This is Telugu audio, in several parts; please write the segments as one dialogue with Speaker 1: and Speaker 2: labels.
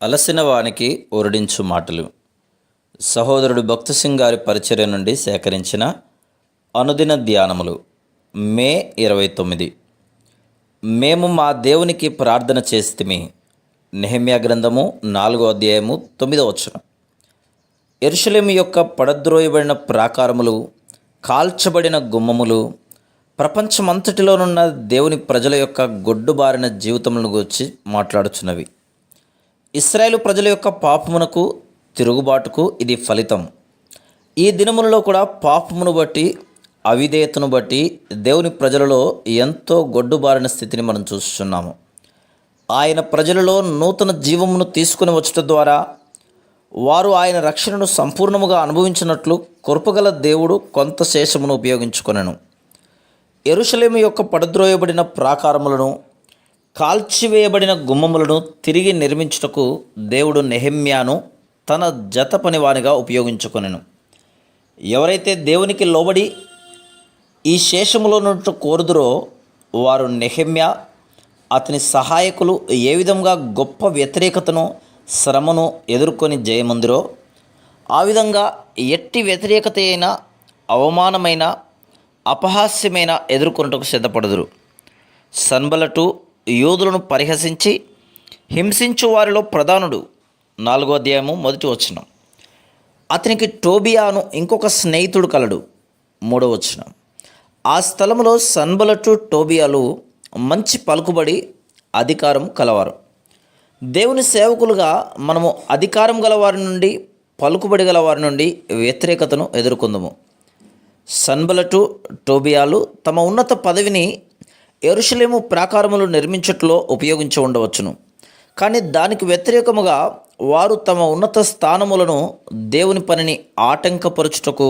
Speaker 1: అలసిన వానికి ఓరడించు మాటలు. సహోదరుడు భక్త సింగ్ గారి పరిచర్య నుండి సేకరించిన అనుదిన ధ్యానములు. మే 29. మేము మా దేవునికి ప్రార్థన చేస్తిమి. నెహెమ్యా గ్రంథము 4వ అధ్యాయము 9వ వచనం. యెరూషలేము యొక్క పడద్రోయబడిన ప్రాకారములు, కాల్చబడిన గుమ్మములు, ప్రపంచమంతటిలోనున్న దేవుని ప్రజల యొక్క గొడ్డుబారిన జీవితములను గూర్చి మాట్లాడుచున్నవి. ఇశ్రాయేలు ప్రజల యొక్క పాపమునకు, తిరుగుబాటుకు ఇది ఫలితం. ఈ దినములలో కూడా పాపమును బట్టి, అవిధేయతను బట్టి దేవుని ప్రజలలో ఎంతో గొడ్డుబారిన స్థితిని మనం చూస్తున్నాము. ఆయన ప్రజలలో నూతన జీవమును తీసుకుని వచ్చటం ద్వారా వారు ఆయన రక్షణను సంపూర్ణముగా అనుభవించినట్లు కృపగల దేవుడు కొంత శేషమును ఉపయోగించుకొనెను. యెరూషలేము యొక్క పడద్రోయబడిన ప్రాకారములను, కాల్చివేయబడిన గుమ్మములను తిరిగి నిర్మించుటకు దేవుడు నెహెమ్యాను తన జత పనివానిగా ఉపయోగించుకొనెను. ఎవరైతే దేవునికి లోబడి ఈ శేషములో నుండి కోరుదురో వారు నెహెమ్యా, అతని సహాయకులు ఏ విధంగా గొప్ప వ్యతిరేకతను, శ్రమను ఎదుర్కొని జయముందిరో ఆ విధంగా ఎట్టి వ్యతిరేకత అయినా, అవమానమైన, అపహాస్యమైన ఎదుర్కొనుటకు సిద్ధపడుదురు. సన్బలటు యూదులను పరిహసించి హింసించు వారిలో ప్రధానుడు. 4వ అధ్యాయము 1వ వచనం. అతనికి టోబియాను ఇంకొక స్నేహితుడు కలడు. 3వ వచనం. ఆ స్థలములో సన్బలటు, టోబియాలు మంచి పలుకుబడి, అధికారం కలవారు. దేవుని సేవకులుగా మనము అధికారం గలవారి నుండి, పలుకుబడి గలవారి నుండి వ్యతిరేకతను ఎదుర్కొందుము. సన్బలటు, టోబియాలు తమ ఉన్నత పదవిని యెరూషలేము ప్రాకారములు నిర్మించట్లో ఉపయోగించి ఉండవచ్చును. కానీ దానికి వ్యతిరేకముగా వారు తమ ఉన్నత స్థానములను, దేవుని పనిని ఆటంకపరచుటకు,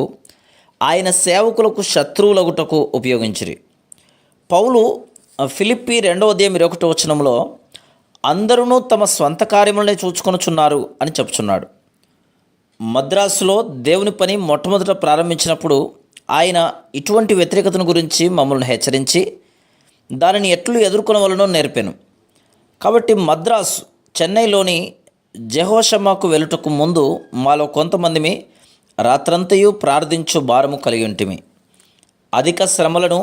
Speaker 1: ఆయన సేవకులకు శత్రువులగుటకు ఉపయోగించిరి. పౌలు ఫిలిప్పీ 2వ అధ్యాయం 21వ వచనంలో అందరూ తమ స్వంత కార్యములనే చూచుకొనుచున్నారు అని చెప్తున్నాడు. మద్రాసులో దేవుని పని మొట్టమొదట ప్రారంభించినప్పుడు ఆయన ఇటువంటి వ్యతిరేకతను గురించి మమ్మల్ని హెచ్చరించి దానిని ఎట్లు ఎదుర్కొనవలనో నేర్పాను. కాబట్టి మద్రాసు, చెన్నైలోని జెహోషమాకు వెలుటకు ముందు మాలో కొంతమందిమి రాత్రంతయు ప్రార్థించు భారము కలిగి ఉంటిమి. అధిక శ్రమలను,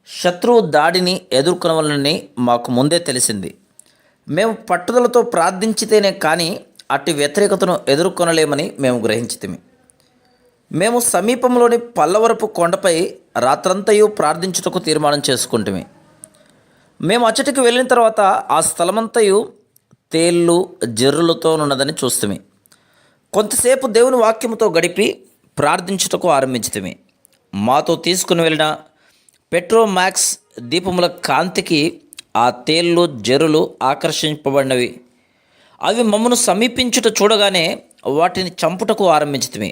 Speaker 1: శత్రువు దాడిని ఎదుర్కొనవలనని మాకు ముందే తెలిసింది. మేము పట్టుదలతో ప్రార్థించితేనే కానీ అట్టి వ్యతిరేకతను ఎదుర్కొనలేమని మేము గ్రహించితిమి. మేము సమీపంలోని పల్లవరపు కొండపై రాత్రంతయు ప్రార్థించుటకు తీర్మానం చేసుకుంటుమి. మేము అచ్చటికి వెళ్ళిన తర్వాత ఆ స్థలమంతయు తేళ్ళు, జర్రులతో ఉన్నదని చూస్తుమి. కొంతసేపు దేవుని వాక్యముతో గడిపి ప్రార్థించుటకు ఆరంభించితిమి. మాతో తీసుకుని వెళ్ళిన పెట్రోమాక్స్ దీపముల కాంతికి ఆ తేళ్ళు, జర్రులు ఆకర్షింపబడినవి. అవి మమ్మను సమీపించుట చూడగానే వాటిని చంపుటకు ఆరంభించితిమి.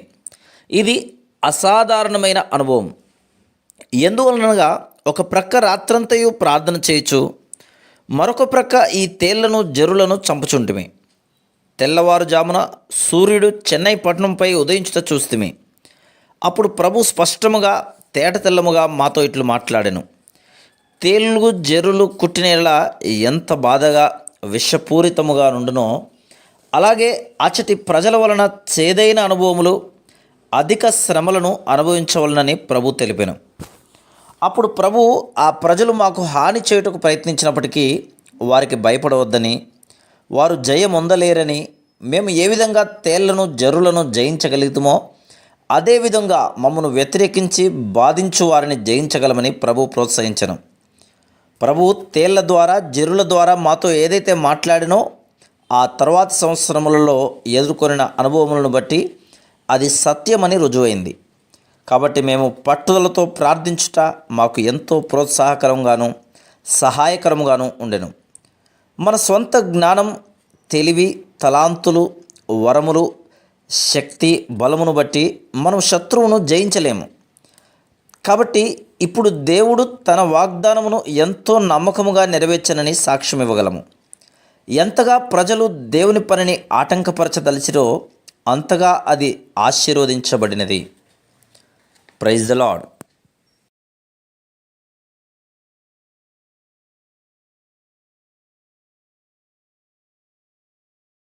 Speaker 1: ఇది అసాధారణమైన అనుభవం. ఎందువలనగా ఒక ప్రక్క రాత్రంతయు ప్రార్థన చేయొచ్చు, మరొక ప్రక్క ఈ తేళ్లను, జరులను చంపుచుంటిమి. తెల్లవారుజామున సూర్యుడు చెన్నై పట్టణంపై ఉదయించుట చూస్తిమి. అప్పుడు ప్రభు స్పష్టముగా, తేట తెల్లముగా మాతో ఇట్లు మాట్లాడెను. తేళ్ళు, జరులు కుట్టినలా ఎంత బాధగా, విషపూరితముగా నుండునో అలాగే అచ్చటి ప్రజల వలన చేదైన అనుభవములు, అధిక శ్రమలను అనుభవించవలనని ప్రభు తెలిపెను. అప్పుడు ప్రభు ఆ ప్రజలు మాకు హాని చేయుటకు ప్రయత్నించినప్పటికీ వారికి భయపడవద్దని, వారు జయమొందలేరని, మేము ఏ విధంగా తేళ్లను, జరులను జయించగలుగుతామో అదేవిధంగా మమ్మను వ్యతిరేకించి బాధించు వారిని జయించగలమని ప్రభు ప్రోత్సహించను. ప్రభు తేళ్ల ద్వారా, జరుల ద్వారా మాతో ఏదైతే మాట్లాడినో ఆ తర్వాత సంవత్సరములలో ఎదుర్కొనిన అనుభవములను బట్టి అది సత్యమని రుజువైంది. కాబట్టి మేము పట్టుదలతో ప్రార్థించుట మాకు ఎంతో ప్రోత్సాహకరంగాను, సహాయకరంగాను ఉండెను. మన సొంత జ్ఞానం, తెలివి, తలాంతులు, వరములు, శక్తి, బలమును బట్టి మనం శత్రువును జయించలేము. కాబట్టి ఇప్పుడు దేవుడు తన వాగ్దానమును ఎంతో నమ్మకముగా నెరవేర్చనని సాక్ష్యం ఇవ్వగలము. ఎంతగా ప్రజలు దేవుని పనిని ఆటంకపరచదలిచిరో అంతగా అది ఆశీర్వదించబడినది. Praise the lord.